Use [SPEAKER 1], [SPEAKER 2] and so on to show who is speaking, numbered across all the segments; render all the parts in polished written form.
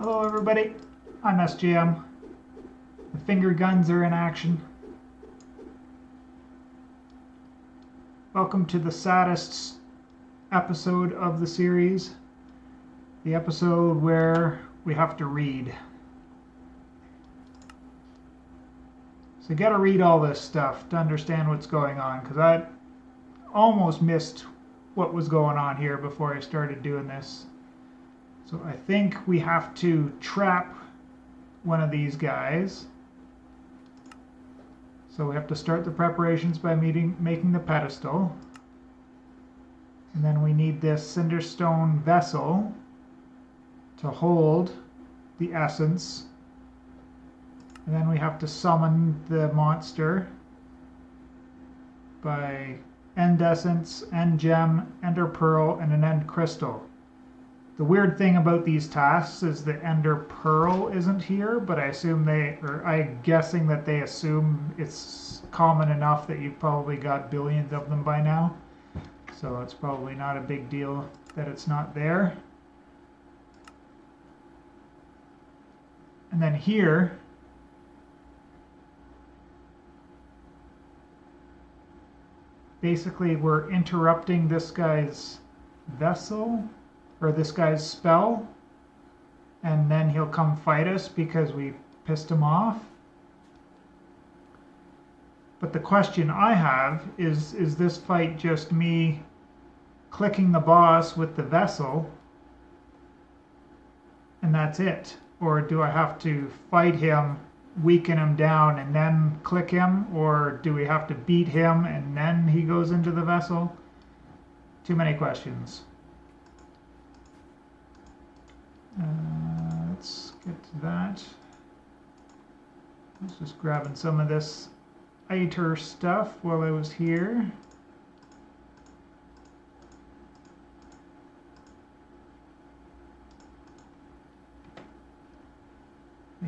[SPEAKER 1] Hello everybody, I'm SGM. The finger guns are in action. Welcome to the saddest episode of the series. The episode where we have to read. So you gotta read all this stuff to understand what's going on, because I almost missed what was going on here before I started doing this. So I think we have to trap one of these guys. So we have to start the preparations by making the pedestal. And then we need this cinderstone vessel to hold the essence. And then we have to summon the monster by end essence, end gem, ender pearl, and an end crystal. The weird thing about these tasks is the ender pearl isn't here, but I'm guessing that they assume it's common enough that you've probably got billions of them by now. So it's probably not a big deal that it's not there. And then here, basically we're interrupting this guy's vessel, or this guy's spell, and then he'll come fight us because we pissed him off. But the question I have is this fight just me clicking the boss with the vessel and that's it? Or do I have to fight him, weaken him down, and then click him? Or do we have to beat him and then he goes into the vessel? Too many questions. Let's get to that. I was just grabbing some of this ITER stuff while I was here.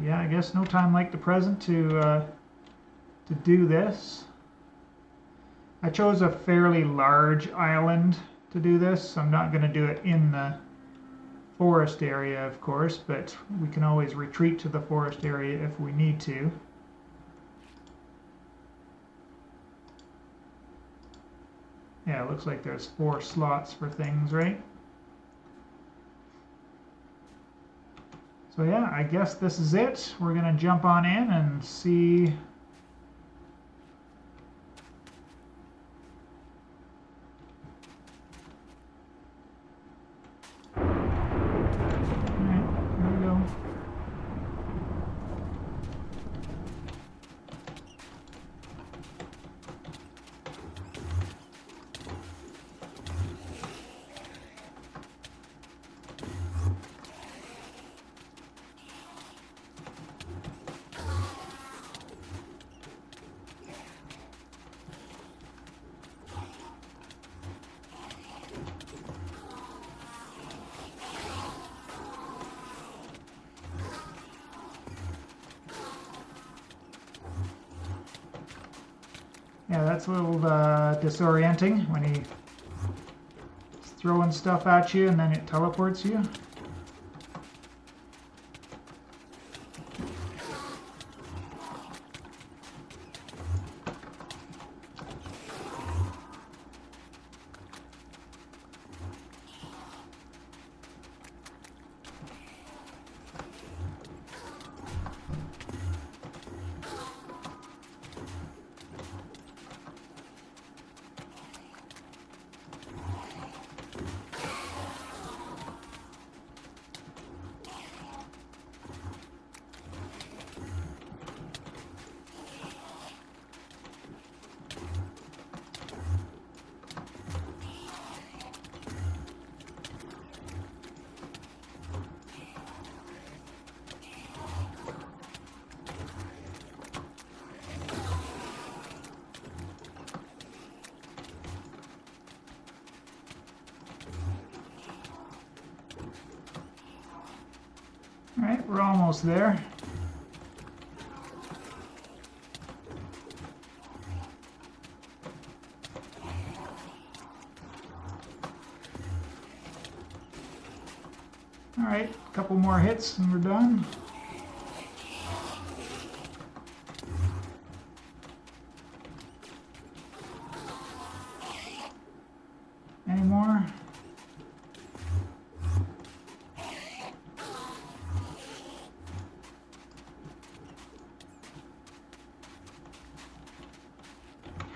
[SPEAKER 1] Yeah, I guess no time like the present to do this. I chose a fairly large island to do this. I'm not going to do it in the forest area, of course, but we can always retreat to the forest area if we need to. Yeah, it looks like there's 4 slots for things, right? So yeah, I guess this is it. We're gonna jump on in and see. Yeah, that's a little disorienting when he's throwing stuff at you and then it teleports you. Alright, we're almost there. couple more hits and we're done. Any more?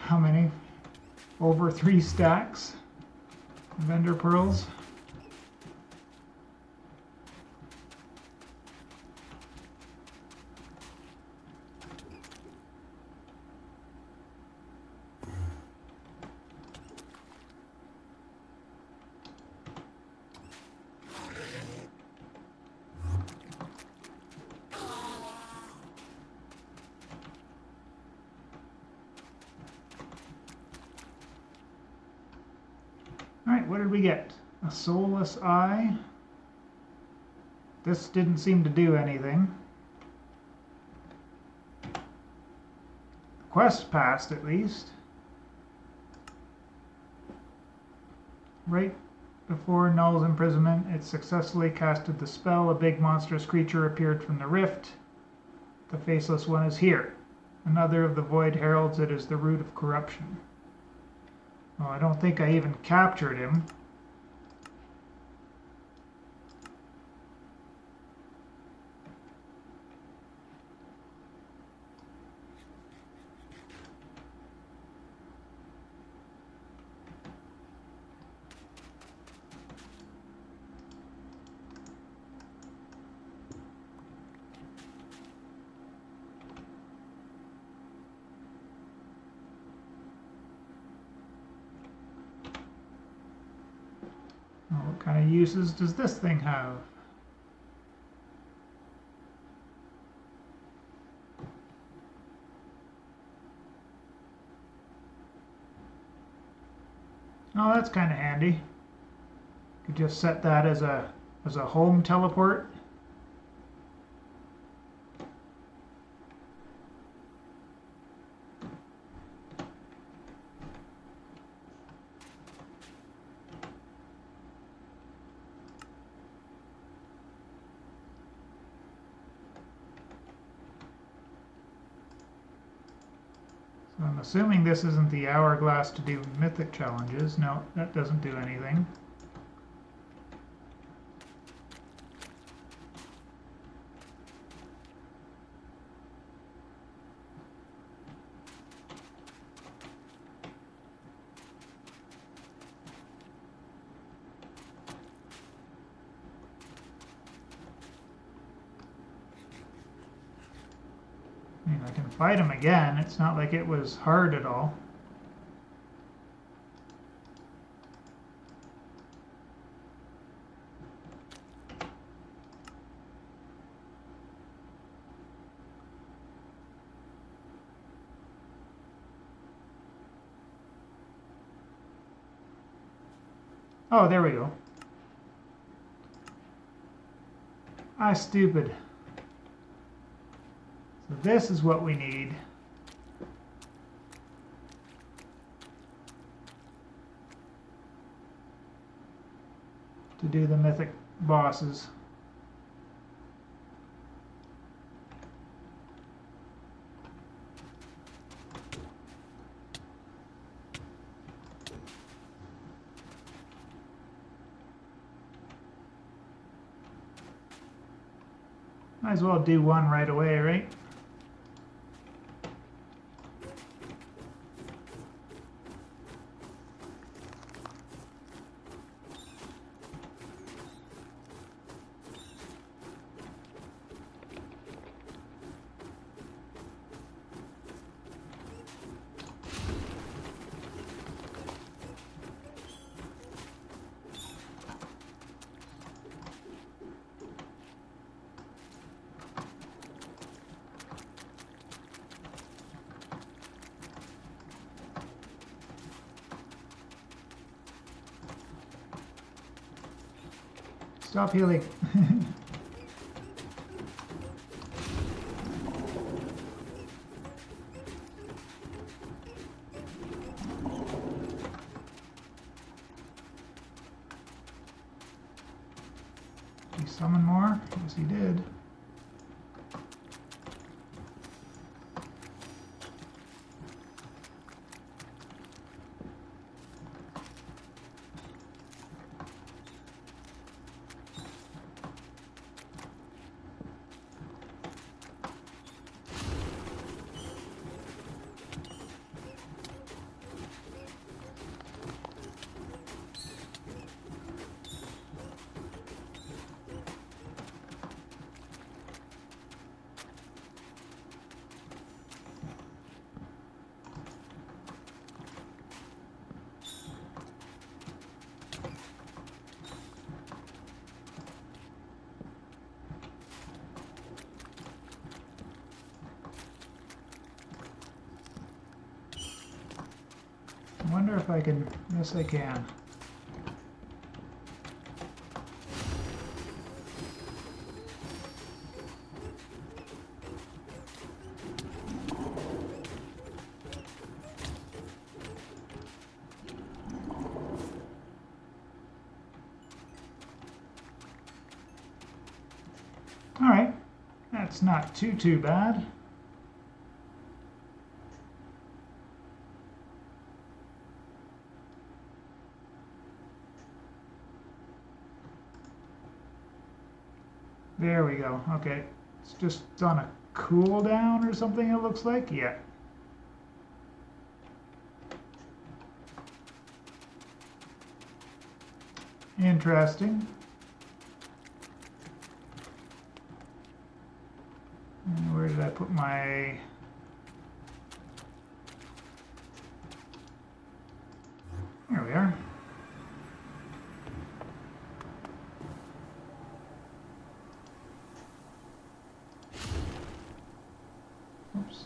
[SPEAKER 1] How many? Over 3 stacks of ender pearls. Alright, what did we get? A soulless eye. This didn't seem to do anything. The quest passed at least. Right before Null's imprisonment, it successfully casted the spell. A big monstrous creature appeared from the rift. The faceless one is here. Another of the void heralds it as the root of corruption. Well, I don't think I even captured him. What kind of uses does this thing have? Oh, that's kind of handy. Could just set that as a home teleport. I'm assuming this isn't the hourglass to do mythic challenges. No, that doesn't do anything. I mean, I can fight him again. It's not like it was hard at all. Oh, there we go. Ah, stupid. So this is what we need. To do the mythic bosses. Might as well do one right away, right? Stop healing. You summon more? Yes, he did. I wonder if I can. Yes, I can. All right, that's not too bad. There we go. Okay, it's just on a cooldown or something. It looks like, yeah. Interesting. And where did I put my... There we are. Oops.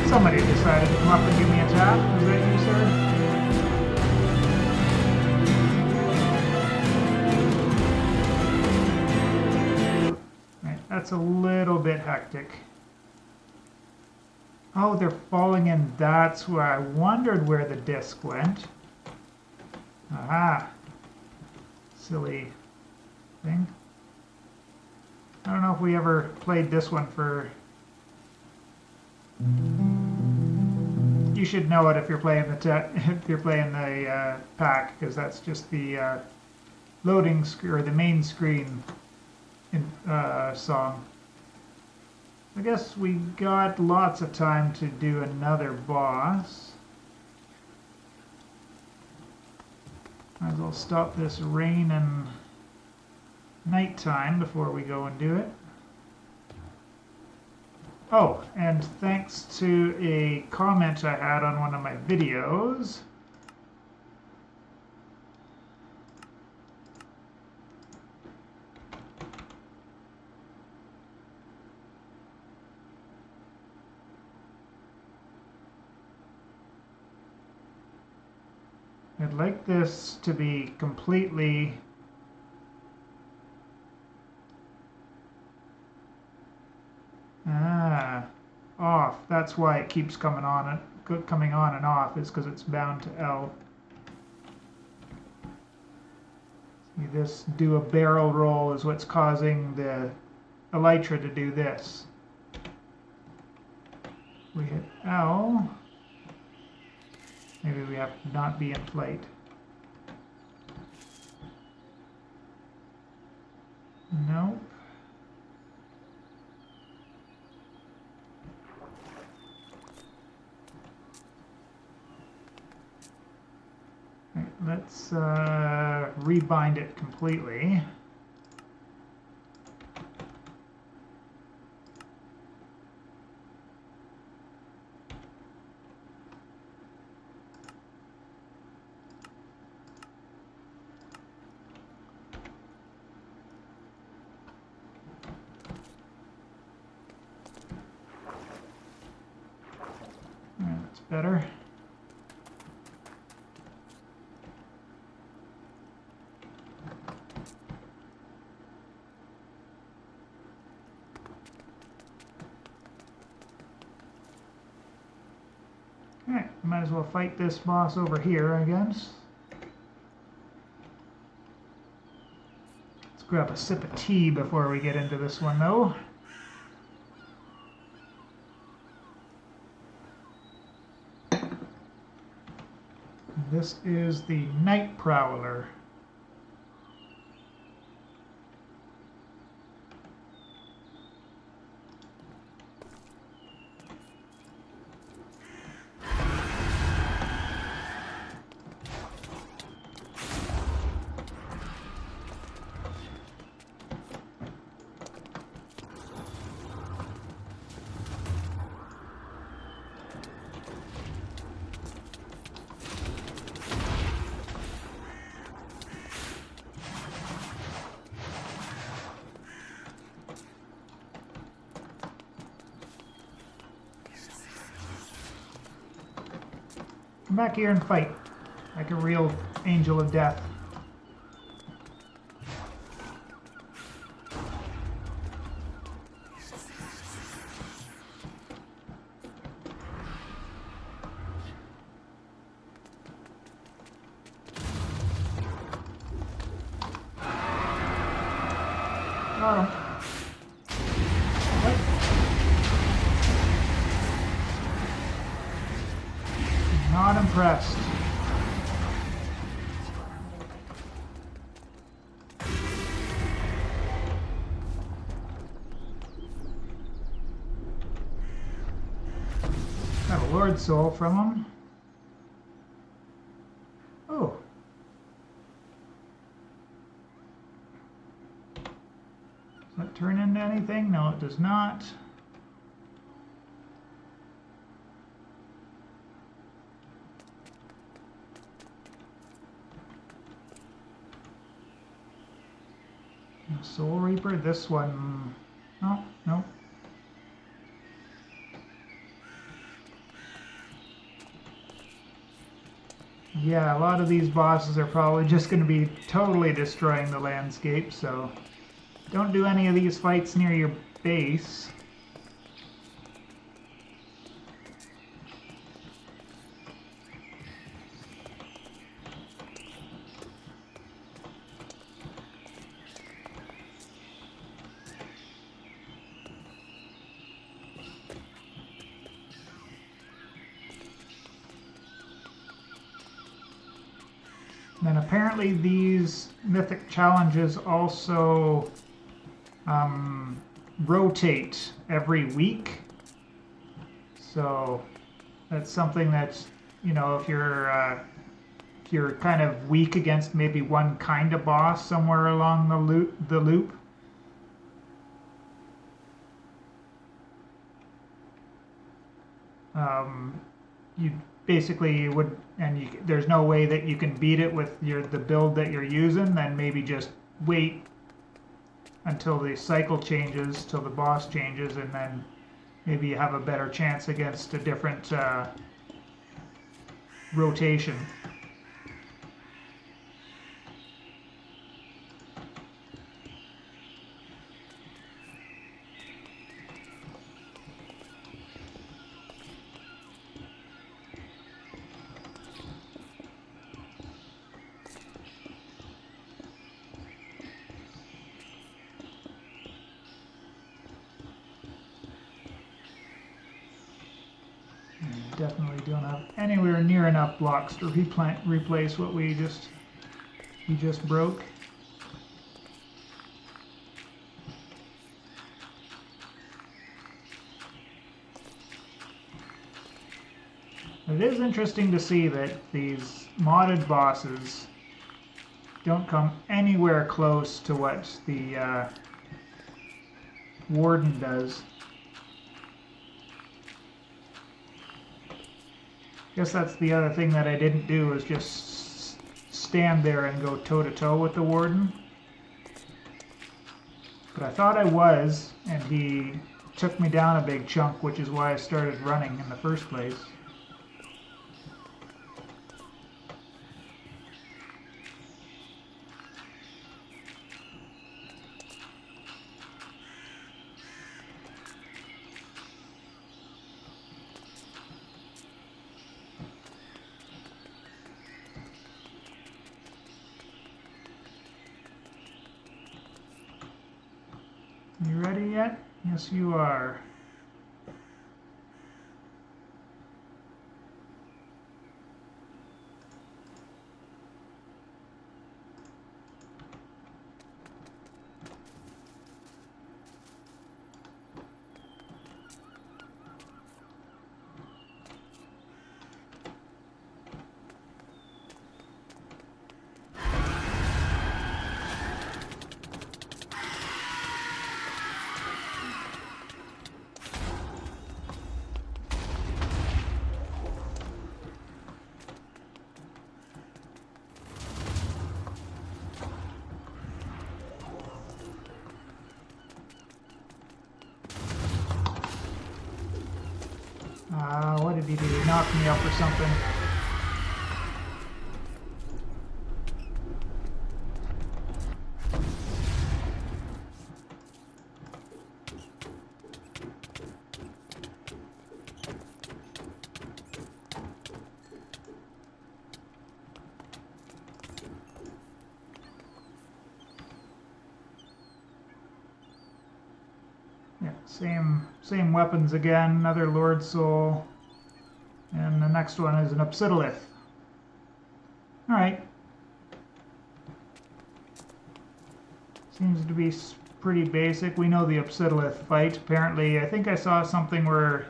[SPEAKER 1] Somebody decided to come up and give me a tap. Was that you, sir? Right, that's a little bit hectic. Oh, they're falling in. That's where I wondered where the disc went. Aha. Silly thing. I don't know if we ever played this one for... You should know it if you're playing the pack, because that's just the loading or the main screen song. I guess we got lots of time to do another boss. Might as well stop this rain and nighttime before we go and do it. Oh, and thanks to a comment I had on one of my videos. I'd like this to be completely Ah, off. That's why it keeps coming on and off, is because it's bound to L. See, this do a barrel roll is what's causing the elytra to do this. We hit L. Maybe we have to not be in flight. Nope. Right, let's rebind it completely. That's better. Alright, might as well fight this boss over here, I guess. Let's grab a sip of tea before we get into this one, though. This is the Night Prowler. Come back here and fight, like a real angel of death. Got him. What? Not impressed. Got a Lord Soul from him. Oh. Does that turn into anything? No, it does not. Soul Reaper, this one. Oh, no. Yeah, a lot of these bosses are probably just going to be totally destroying the landscape, so don't do any of these fights near your base. And apparently these mythic challenges also rotate every week. So that's something that's, you know, if you're kind of weak against maybe one kind of boss somewhere along the loop. You basically would, and there's no way that you can beat it with the build that you're using, then maybe just wait until the cycle changes, till the boss changes, and then maybe you have a better chance against a different rotation. definitely don't have anywhere near enough blocks to replace what we just broke. It is interesting to see that these modded bosses don't come anywhere close to what the Warden does. I guess that's the other thing that I didn't do, is just stand there and go toe-to-toe with the Warden. But I thought I was, and he took me down a big chunk, which is why I started running in the first place. You ready yet? Yes, you are. What did he do? He knocked me up or something. Yeah, same weapons again, another Lord Soul. And the next one is an Obsidiolith. Alright. Seems to be pretty basic. We know the Obsidiolith fight. Apparently, I think I saw something where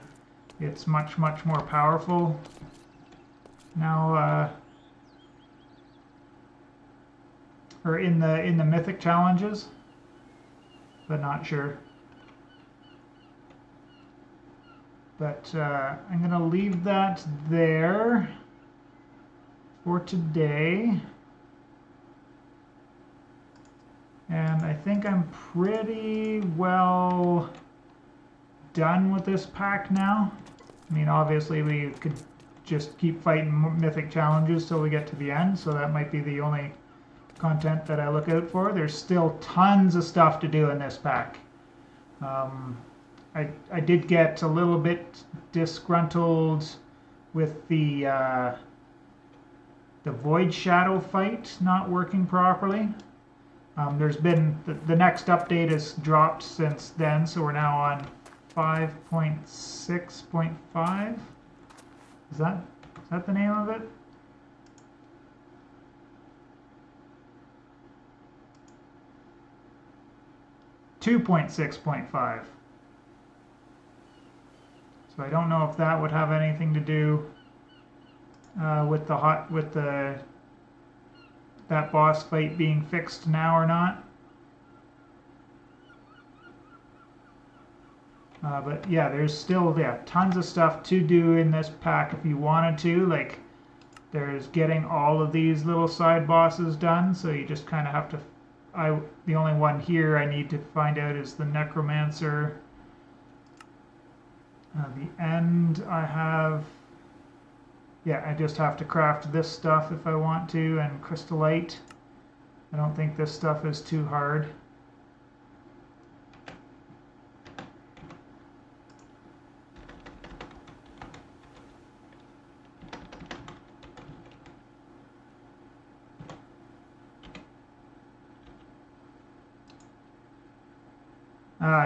[SPEAKER 1] it's much more powerful. Now, or in the Mythic challenges, but not sure. But I'm going to leave that there for today. And I think I'm pretty well done with this pack now. I mean, obviously we could just keep fighting Mythic challenges till we get to the end, so that might be the only content that I look out for. There's still tons of stuff to do in this pack. I did get a little bit disgruntled with the Void Shadow fight not working properly. There's been the next update has dropped since then, so we're now on 5.6.5. Is that the name of it? .6.5. So I don't know if that would have anything to do with that boss fight being fixed now or not. But yeah, there's still tons of stuff to do in this pack if you wanted to. Like, there's getting all of these little side bosses done, so you just kind of have to. The only one here I need to find out is the Necromancer. The end I have. Yeah, I just have to craft this stuff if I want to, and Crystallite. I don't think this stuff is too hard.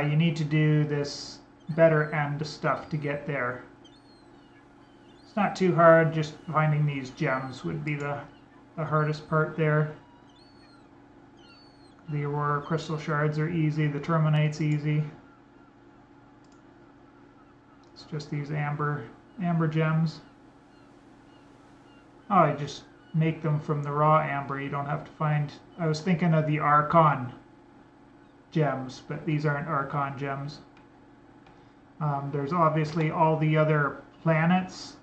[SPEAKER 1] You need to do this better end stuff to get there. not too hard, just finding these gems would be the hardest part there. The Aurora Crystal Shards are easy, the Terminate's easy. It's just these amber gems. Oh, I just make them from the raw amber. You don't have to find... I was thinking of the Archon gems, but these aren't Archon gems. There's obviously all the other planets.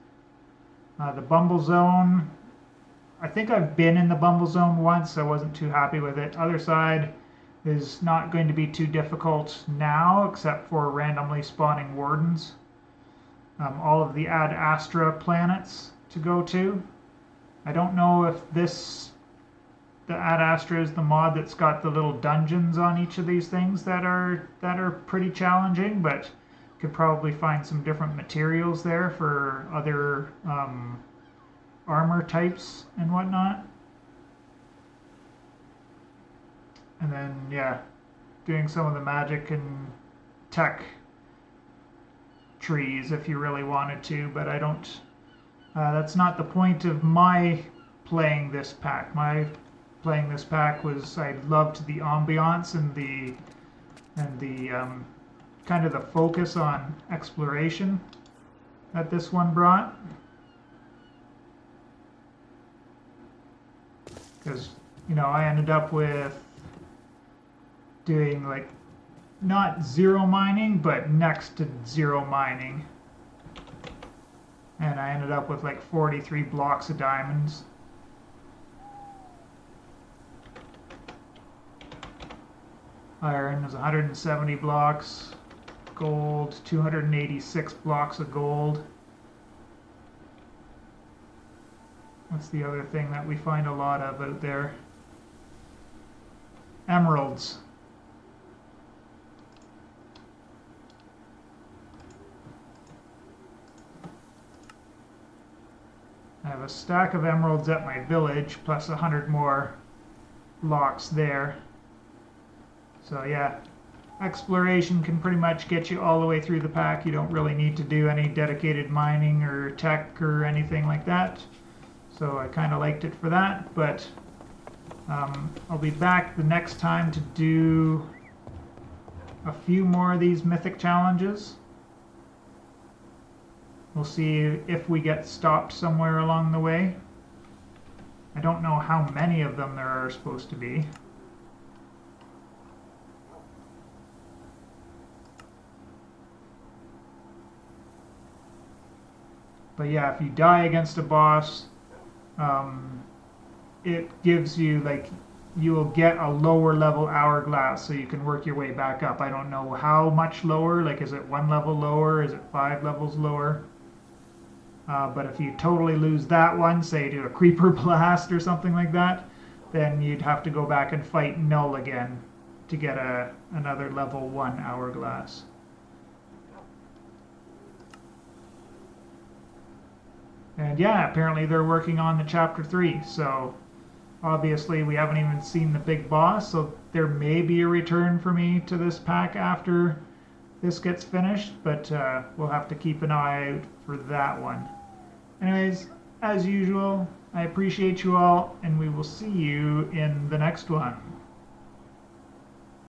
[SPEAKER 1] The Bumble Zone. I think I've been in the Bumble Zone once. I wasn't too happy with it. Other side is not going to be too difficult now, except for randomly spawning wardens. All of the Ad Astra planets to go to. I don't know if the Ad Astra is the mod that's got the little dungeons on each of these things that are pretty challenging, but could probably find some different materials there for other armor types and whatnot. And then, yeah, doing some of the magic and tech trees if you really wanted to, but I don't... that's not the point of my playing this pack. My playing this pack was I loved the ambiance and the kind of the focus on exploration that this one brought. Because, you know, I ended up with doing like not zero mining, but next to zero mining. And I ended up with like 43 blocks of diamonds. Iron is 170 blocks. Gold, 286 blocks of gold. What's the other thing that we find a lot of out there? Emeralds. I have a stack of emeralds at my village, plus 100 more blocks there. So yeah, exploration can pretty much get you all the way through the pack. You don't really need to do any dedicated mining or tech or anything like that. So I kind of liked it for that, but I'll be back the next time to do a few more of these mythic challenges. We'll see if we get stopped somewhere along the way. I don't know how many of them there are supposed to be. But yeah, if you die against a boss, it gives you, like, you will get a lower level hourglass so you can work your way back up. I don't know how much lower, like is it 1 level lower, is it 5 levels lower? But if you totally lose that one, say to a creeper blast or something like that, then you'd have to go back and fight Null again to get another level 1 hourglass. And yeah, apparently they're working on the chapter 3, so obviously we haven't even seen the big boss, so there may be a return for me to this pack after this gets finished, but we'll have to keep an eye out for that one. Anyways, as usual, I appreciate you all, and we will see you in the next one.